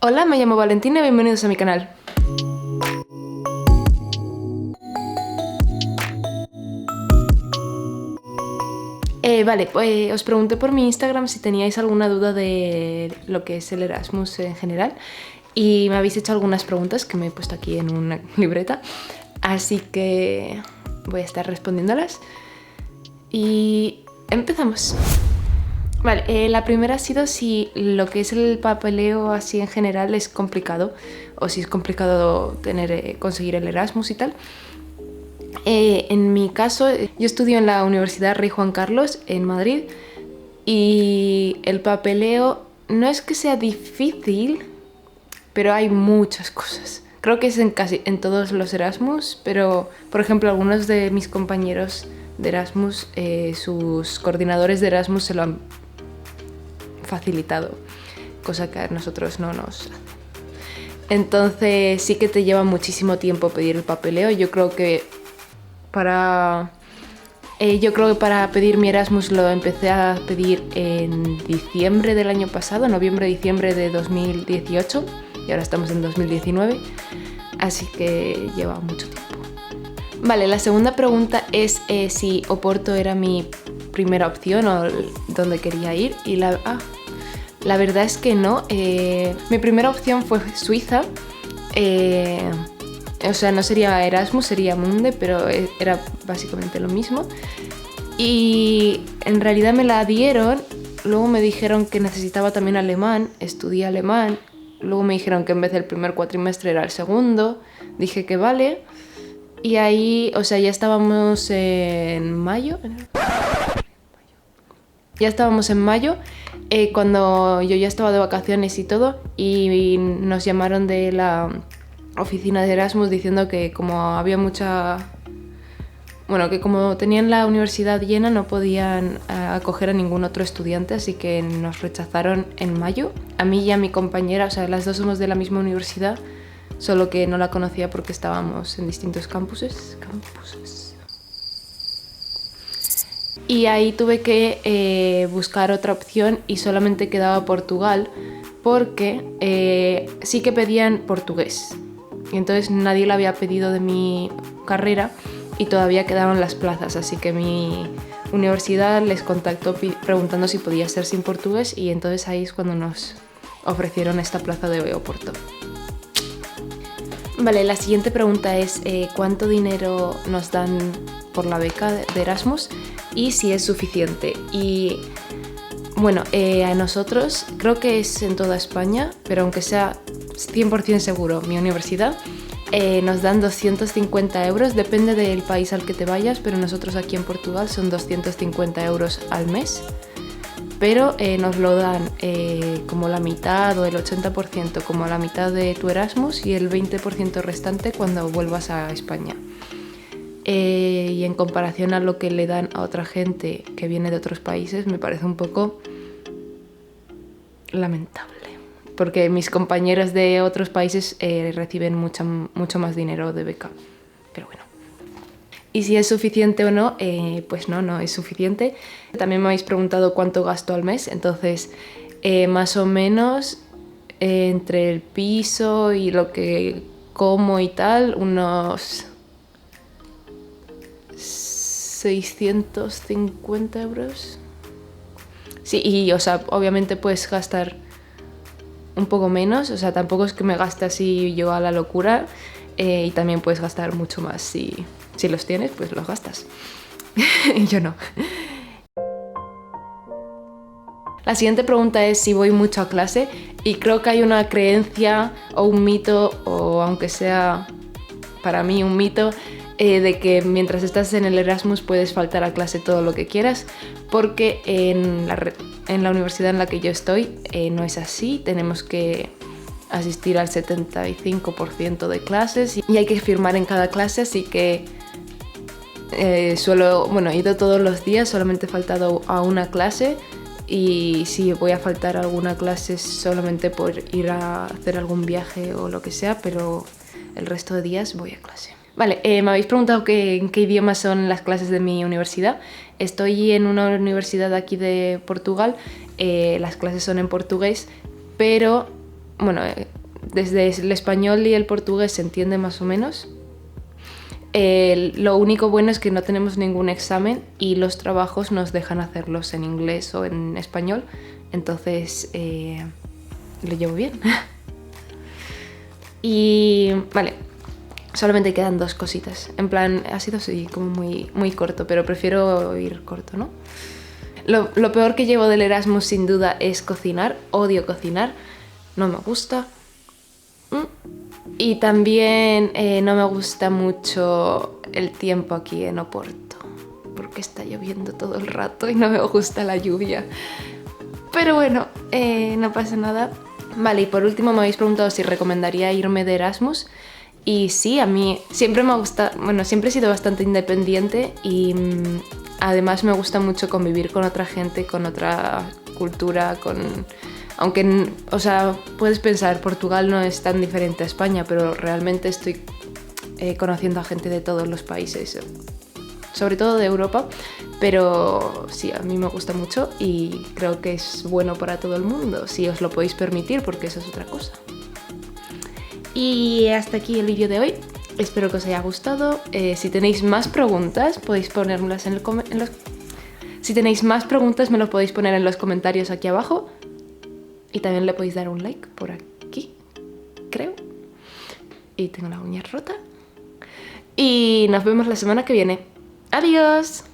Hola, me llamo Valentina y bienvenidos a mi canal. Vale, pues os pregunté por mi Instagram si teníais alguna duda de lo que es el Erasmus en general y me habéis hecho algunas preguntas que me he puesto aquí en una libreta, así que voy a estar respondiéndolas y empezamos. Vale, la primera ha sido si lo que es el papeleo así en general es complicado o si es complicado conseguir el Erasmus y tal. En mi caso, yo estudio en la Universidad Rey Juan Carlos en Madrid y el papeleo no es que sea difícil, pero hay muchas cosas. Creo que es en todos los Erasmus, pero por ejemplo algunos de mis compañeros de Erasmus, sus coordinadores de Erasmus se lo han facilitado, cosa que a nosotros no nos hace. Entonces sí que te lleva muchísimo tiempo pedir el papeleo. Yo creo que para pedir mi Erasmus lo empecé a pedir en diciembre del año pasado, noviembre-diciembre de 2018, y ahora estamos en 2019, así que lleva mucho tiempo. Vale, la segunda pregunta es si Oporto era mi primera opción o dónde quería ir, y la verdad es que no. Mi primera opción fue Suiza. O sea, no sería Erasmus, sería Munde, pero era básicamente lo mismo. Y en realidad me la dieron, luego me dijeron que necesitaba también alemán, estudié alemán, luego me dijeron que en vez del primer cuatrimestre era el segundo, dije que vale, y ahí, o sea, ya estábamos en mayo. Ya estábamos en mayo, cuando yo ya estaba de vacaciones y todo, y nos llamaron de la oficina de Erasmus diciendo que como había que como tenían la universidad llena no podían acoger a ningún otro estudiante, así que nos rechazaron en mayo. A mí y a mi compañera, o sea, las dos somos de la misma universidad, solo que no la conocía porque estábamos en distintos campuses. Y ahí tuve que buscar otra opción y solamente quedaba Portugal porque sí que pedían portugués. Y entonces nadie lo había pedido de mi carrera y todavía quedaban las plazas, así que mi universidad les contactó preguntando si podía ser sin portugués y entonces ahí es cuando nos ofrecieron esta plaza de Oporto. Vale, la siguiente pregunta es ¿cuánto dinero nos dan por la beca de Erasmus y si es suficiente? Y bueno, a nosotros creo que es en toda España, pero aunque sea 100% seguro, mi universidad nos dan 250 euros, depende del país al que te vayas, pero nosotros aquí en Portugal son 250 euros al mes, pero nos lo dan como la mitad o el 80% como la mitad de tu Erasmus y el 20% restante cuando vuelvas a España. Y en comparación a lo que le dan a otra gente que viene de otros países, me parece un poco lamentable, porque mis compañeros de otros países reciben mucho más dinero de beca, pero bueno. Y si es suficiente o no, pues no es suficiente. También me habéis preguntado cuánto gasto al mes, entonces más o menos entre el piso y lo que como y tal, unos 650 euros. Sí, y o sea, obviamente puedes gastar un poco menos, o sea, tampoco es que me gaste así yo a la locura, y también puedes gastar mucho más si los tienes, pues los gastas. Yo no. La siguiente pregunta es si voy mucho a clase y creo que hay una creencia o un mito, o aunque sea para mí un mito, de que mientras estás en el Erasmus puedes faltar a clase todo lo que quieras, porque en la universidad en la que yo estoy no es así, tenemos que asistir al 75% de clases y hay que firmar en cada clase, así que he ido todos los días, solamente he faltado a una clase y si voy a faltar a alguna clase solamente por ir a hacer algún viaje o lo que sea, pero el resto de días voy a clase. Vale, me habéis preguntado en qué idiomas son las clases de mi universidad. Estoy en una universidad aquí de Portugal, las clases son en portugués, pero bueno, desde el español y el portugués se entiende más o menos. Lo único bueno es que no tenemos ningún examen y los trabajos nos dejan hacerlos en inglés o en español, entonces lo llevo bien. Y vale, solamente quedan 2 cositas. En plan, ha sido así como muy corto, pero prefiero ir corto, ¿no? Lo peor que llevo del Erasmus sin duda es cocinar. Odio cocinar, no me gusta. Y también no me gusta mucho el tiempo aquí en Oporto, porque está lloviendo todo el rato y no me gusta la lluvia. Pero bueno, no pasa nada. Vale, y por último me habéis preguntado si recomendaría irme de Erasmus. Y sí, a mí siempre me gusta, bueno, siempre he sido bastante independiente y además me gusta mucho convivir con otra gente, con otra cultura, aunque, o sea, puedes pensar, Portugal no es tan diferente a España, pero realmente estoy conociendo a gente de todos los países, sobre todo de Europa, pero sí, a mí me gusta mucho y creo que es bueno para todo el mundo, si os lo podéis permitir, porque eso es otra cosa. Y hasta aquí el vídeo de hoy. Espero que os haya gustado. Si tenéis más preguntas, podéis ponérmelas Si tenéis más preguntas, me lo podéis poner en los comentarios aquí abajo. Y también le podéis dar un like por aquí, creo. Y tengo la uña rota. Y nos vemos la semana que viene. ¡Adiós!